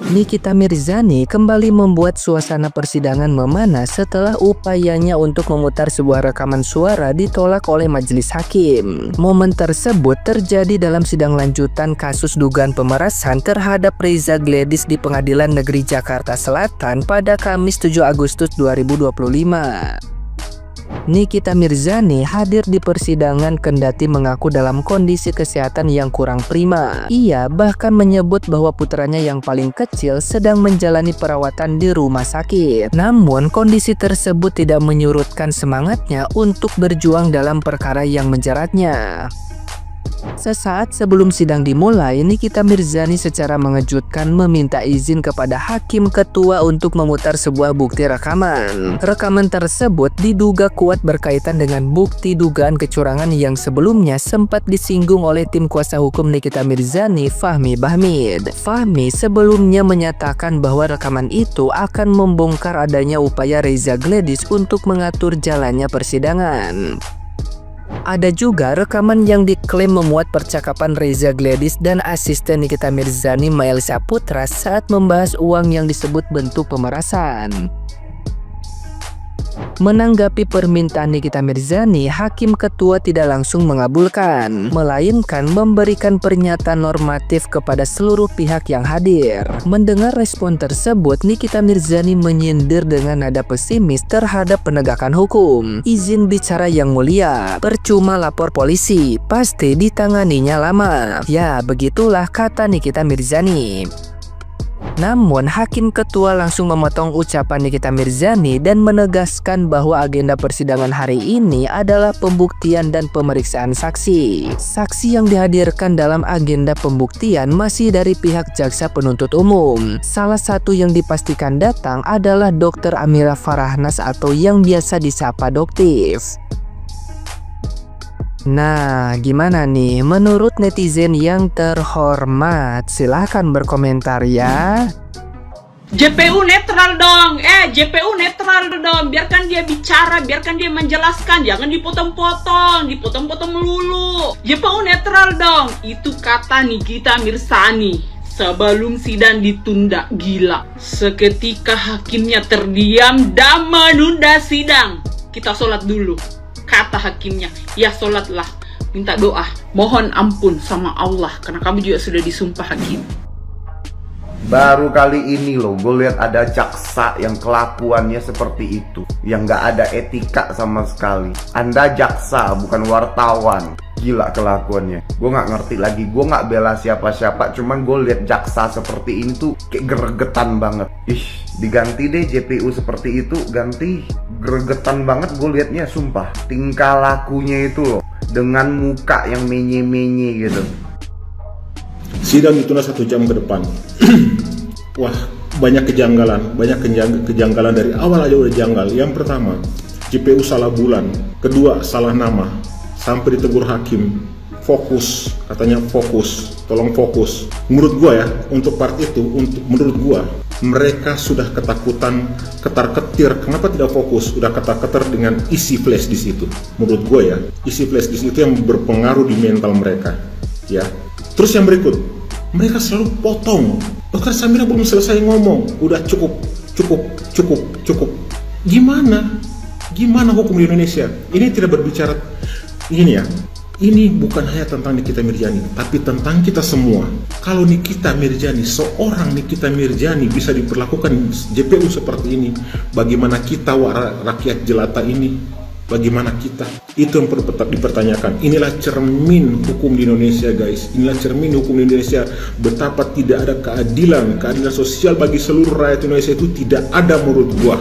Nikita Mirzani kembali membuat suasana persidangan memanas setelah upayanya untuk memutar sebuah rekaman suara ditolak oleh majelis hakim. Momen tersebut terjadi dalam sidang lanjutan kasus dugaan pemerasan terhadap Reza Gledys di Pengadilan Negeri Jakarta Selatan pada Kamis 7 Agustus 2025. Nikita Mirzani hadir di persidangan kendati mengaku dalam kondisi kesehatan yang kurang prima. Ia bahkan menyebut bahwa putranya yang paling kecil sedang menjalani perawatan di rumah sakit. Namun kondisi tersebut tidak menyurutkan semangatnya untuk berjuang dalam perkara yang menjeratnya. Sesaat sebelum sidang dimulai, Nikita Mirzani secara mengejutkan meminta izin kepada hakim ketua untuk memutar sebuah bukti rekaman. Rekaman tersebut diduga kuat berkaitan dengan bukti dugaan kecurangan yang sebelumnya sempat disinggung oleh tim kuasa hukum Nikita Mirzani, Fahmi Bahmid. Fahmi sebelumnya menyatakan bahwa rekaman itu akan membongkar adanya upaya Reza Gledys untuk mengatur jalannya persidangan. Ada juga rekaman yang diklaim memuat percakapan Reza Gledys dan asisten Nikita Mirzani, Mael Saputra, saat membahas uang yang disebut bentuk pemerasan. Menanggapi permintaan Nikita Mirzani, hakim ketua tidak langsung mengabulkan, melainkan memberikan pernyataan normatif kepada seluruh pihak yang hadir. Mendengar respon tersebut, Nikita Mirzani menyindir dengan nada pesimis terhadap penegakan hukum. Izin bicara yang mulia, percuma lapor polisi, pasti ditanganinya lama. Ya, begitulah kata Nikita Mirzani. Namun hakim ketua langsung memotong ucapan Nikita Mirzani dan menegaskan bahwa agenda persidangan hari ini adalah pembuktian dan pemeriksaan saksi. Saksi yang dihadirkan dalam agenda pembuktian masih dari pihak jaksa penuntut umum. Salah satu yang dipastikan datang adalah Dr. Amira Farahnas atau yang biasa disapa Doktif. Nah, gimana nih menurut netizen yang terhormat? Silahkan berkomentar ya. JPU netral dong, JPU netral dong, biarkan dia bicara, biarkan dia menjelaskan, jangan dipotong-potong melulu. JPU netral dong, itu kata Nikita Mirzani sebelum sidang ditunda. Gila, seketika hakimnya terdiam dan menunda sidang. Kita sholat dulu. Kata hakimnya, ya sholatlah, minta doa, mohon ampun sama Allah, karena kamu juga sudah disumpah hakim. Baru kali ini loh gue lihat ada jaksa yang kelakuannya seperti itu, yang nggak ada etika sama sekali. Anda jaksa bukan wartawan. Gila kelakuannya. Gue nggak ngerti lagi, gue nggak bela siapa-siapa, cuman gue lihat jaksa seperti ini tuh kayak gregetan banget. Diganti deh JPU seperti itu, ganti. Gregetan banget gue liatnya, sumpah. Tingkah lakunya itu loh, dengan muka yang menye-menye gitu. Sidang ditunda 1 jam ke depan. Wah, banyak kejanggalan dari awal aja udah janggal. Yang pertama, JPU salah bulan. Kedua, salah nama. Sampai ditegur hakim, fokus, katanya fokus, tolong fokus. Menurut gua ya, untuk part itu, menurut gua, mereka sudah ketakutan, ketar-ketir. Kenapa tidak fokus? Udah ketar-ketir dengan isi flash disk itu. Menurut gua ya, isi flash disk itu yang berpengaruh di mental mereka. Ya. Terus yang berikut, mereka selalu potong. Dr. Samira belum selesai ngomong, udah cukup. Gimana hukum di Indonesia? Ini tidak berbicara. Ini ya, ini bukan hanya tentang Nikita Mirzani, tapi tentang kita semua. Kalau Nikita Mirzani, seorang Nikita Mirzani bisa diperlakukan JPU seperti ini, bagaimana kita rakyat jelata ini? Bagaimana kita? Itu yang perlu dipertanyakan. Inilah cermin hukum di Indonesia, guys. Inilah cermin hukum di Indonesia. Betapa tidak ada keadilan sosial bagi seluruh rakyat Indonesia itu tidak ada menurut gua.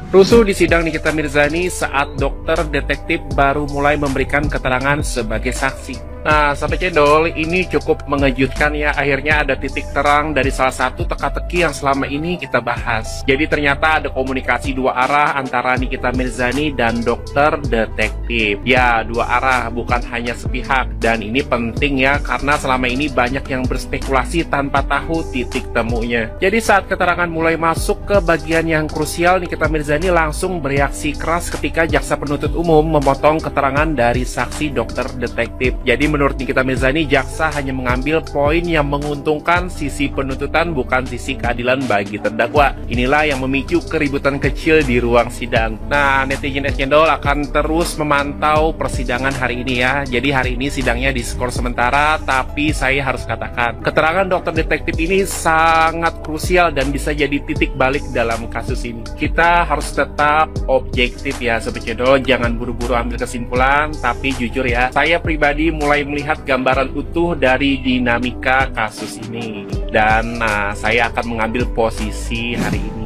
Rusuh di sidang Nikita Mirzani saat dokter detektif baru mulai memberikan keterangan sebagai saksi. Nah, Sahabat Cendol, ini cukup mengejutkan ya. Akhirnya ada titik terang dari salah satu teka-teki yang selama ini kita bahas. Jadi ternyata ada komunikasi 2 arah antara Nikita Mirzani dan dokter detektif. Ya, 2 arah, bukan hanya sepihak. Dan ini penting ya, karena selama ini banyak yang berspekulasi tanpa tahu titik temunya. Jadi saat keterangan mulai masuk ke bagian yang krusial, Nikita Mirzani langsung bereaksi keras ketika jaksa penuntut umum memotong keterangan dari saksi dokter detektif. Jadi Jadi menurut Nikita Mirzani, jaksa hanya mengambil poin yang menguntungkan sisi penuntutan, bukan sisi keadilan bagi terdakwa. Inilah yang memicu keributan kecil di ruang sidang. Nah, netizen cendol akan terus memantau persidangan hari ini ya. Jadi hari ini sidangnya diskor sementara, tapi saya harus katakan, keterangan dokter detektif ini sangat krusial dan bisa jadi titik balik dalam kasus ini. Kita harus tetap objektif ya Sobat Cendol, jangan buru-buru ambil kesimpulan, tapi jujur ya, saya pribadi mulai melihat gambaran utuh dari dinamika kasus ini. Dan saya akan mengambil posisi hari ini.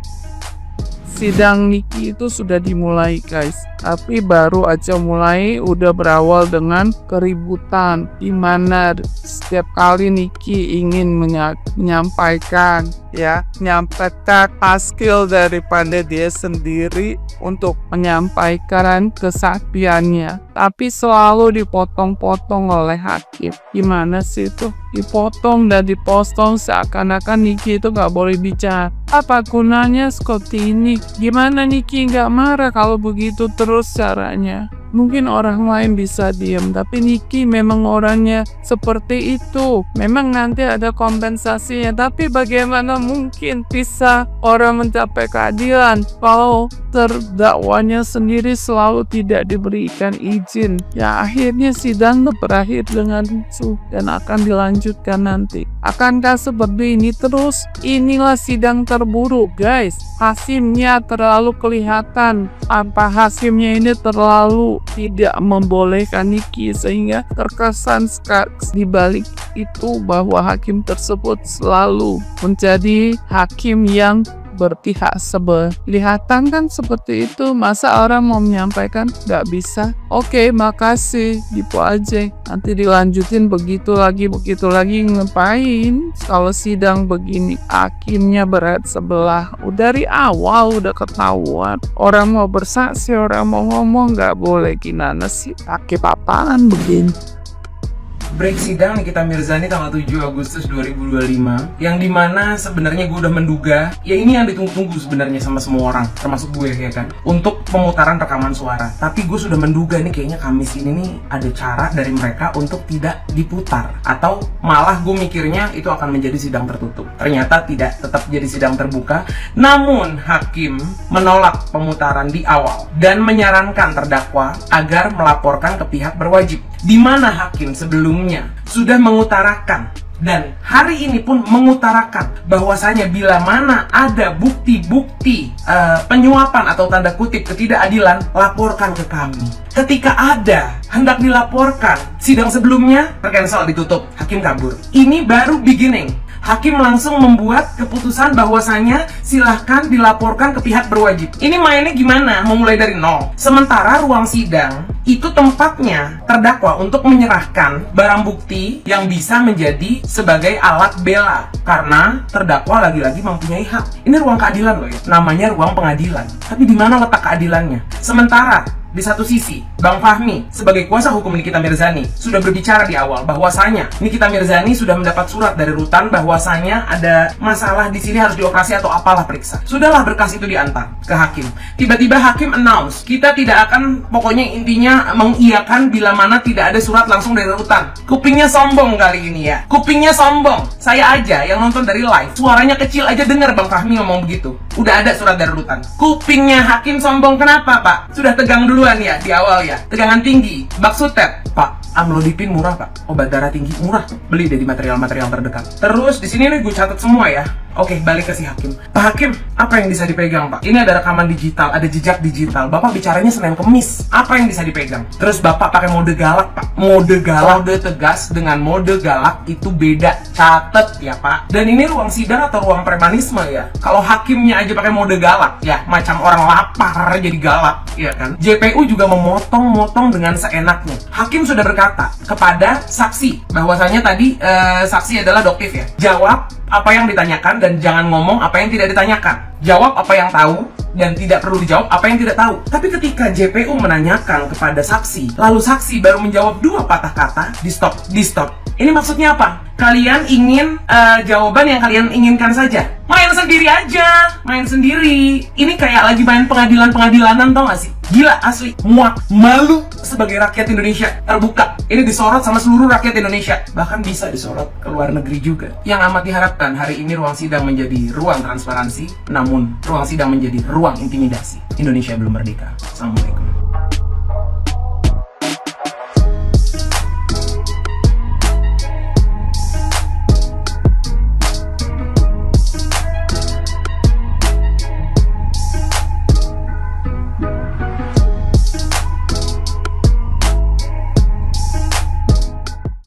Sidang Niki itu sudah dimulai guys, tapi baru aja mulai udah berawal dengan keributan, dimana setiap kali Niki ingin menyampaikan hasil daripada dia sendiri untuk menyampaikan kesaksiannya, tapi selalu dipotong-potong oleh hakim. Gimana sih itu? Dipotong dan dipotong seakan-akan Niki itu nggak boleh bicara. Apa gunanya seperti ini? Gimana Niki nggak marah kalau begitu terus caranya? Mungkin orang lain bisa diam, tapi Niki memang orangnya seperti itu. Memang nanti ada kompensasinya, tapi bagaimana mungkin bisa orang mencapai keadilan kalau terdakwanya sendiri selalu tidak diberikan izin? Ya akhirnya sidang berakhir dengan ricuh dan akan dilanjutkan nanti. Akankah seperti ini terus? Inilah sidang terburuk guys. Hakimnya terlalu kelihatan. Apa hakimnya ini terlalu tidak membolehkan Niki, sehingga terkesan di balik itu bahwa hakim tersebut selalu menjadi hakim yang berpihak sebelah. Kelihatan kan seperti itu, masa orang mau menyampaikan nggak bisa? Oke, makasih, gitu aja. Nanti dilanjutin begitu lagi ngapain? Kalau sidang begini, hakimnya berat sebelah. Dari awal udah ketahuan. Orang mau bersaksi, orang mau ngomong nggak boleh. Gimana sih? Pakai apaan begini? Break sidang Nikita Mirzani tanggal 7 Agustus 2025, yang dimana sebenarnya gue udah menduga ya ini yang ditunggu-tunggu sebenarnya sama semua orang, termasuk gue ya kan, untuk pemutaran rekaman suara. Tapi gue sudah menduga nih kayaknya Kamis ini nih ada cara dari mereka untuk tidak diputar, atau malah gue mikirnya itu akan menjadi sidang tertutup. Ternyata tidak, tetap jadi sidang terbuka. Namun hakim menolak pemutaran di awal dan menyarankan terdakwa agar melaporkan ke pihak berwajib, di mana hakim sebelumnya sudah mengutarakan dan hari ini pun mengutarakan bahwasanya bila mana ada bukti-bukti penyuapan atau tanda kutip ketidakadilan, laporkan ke kami. Ketika ada hendak dilaporkan, sidang sebelumnya tercancel, ditutup, hakim kabur. Ini baru beginning. Hakim langsung membuat keputusan bahwasanya silahkan dilaporkan ke pihak berwajib. Ini mainnya gimana? Mau mulai dari nol. Sementara ruang sidang itu tempatnya terdakwa untuk menyerahkan barang bukti yang bisa menjadi sebagai alat bela, karena terdakwa lagi-lagi mempunyai hak. Ini ruang keadilan loh ya, namanya ruang pengadilan. Tapi di mana letak keadilannya? Sementara di satu sisi, Bang Fahmi sebagai kuasa hukum Nikita Mirzani sudah berbicara di awal bahwasanya Nikita Mirzani sudah mendapat surat dari rutan bahwasanya ada masalah di sini, harus dioperasi atau apalah, periksa. Sudahlah, berkas itu diantar ke hakim. Tiba-tiba hakim announce, kita tidak akan, pokoknya intinya mengiyakan bila mana tidak ada surat langsung dari rutan. Kupingnya sombong kali ini ya. Kupingnya sombong. Saya aja yang nonton dari live, suaranya kecil aja dengar Bang Fahmi ngomong begitu. Udah ada surat dari rutan. Kupingnya hakim sombong. Kenapa, Pak? Sudah tegang dulu ya di awal ya, tegangan tinggi, bak sutet. Pak, amlodipin murah Pak, obat darah tinggi murah, beli dari material-material terdekat. Terus di sini nih gue catat semua ya. Oke, balik ke si hakim. Pak Hakim, apa yang bisa dipegang Pak? Ini ada rekaman digital, ada jejak digital. Bapak bicaranya Senin Kemis. Apa yang bisa dipegang? Terus Bapak pakai mode galak Pak. Mode galak, mode tegas dengan mode galak itu beda. Catet ya Pak. Dan ini ruang sidang atau ruang premanisme ya. Kalau hakimnya aja pakai mode galak, ya macam orang lapar jadi galak, ya kan? JPU juga memotong-motong dengan seenaknya. Hakim sudah berkata kepada saksi bahwasanya tadi saksi adalah doktif ya. Jawab apa yang ditanyakan dan jangan ngomong apa yang tidak ditanyakan. Jawab apa yang tahu dan tidak perlu dijawab apa yang tidak tahu. Tapi ketika JPU menanyakan kepada saksi, lalu saksi baru menjawab 2 patah kata, di stop. Ini maksudnya apa? kalian ingin jawaban yang kalian inginkan saja. Main sendiri aja, main sendiri. Ini kayak lagi main pengadilan-pengadilanan, tau gak sih? Gila, asli, muak, malu sebagai rakyat Indonesia terbuka. Ini disorot sama seluruh rakyat Indonesia, bahkan bisa disorot ke luar negeri juga. Yang amat diharapkan hari ini ruang sidang menjadi ruang transparansi, namun ruang sidang menjadi ruang intimidasi. Indonesia belum merdeka. Assalamualaikum.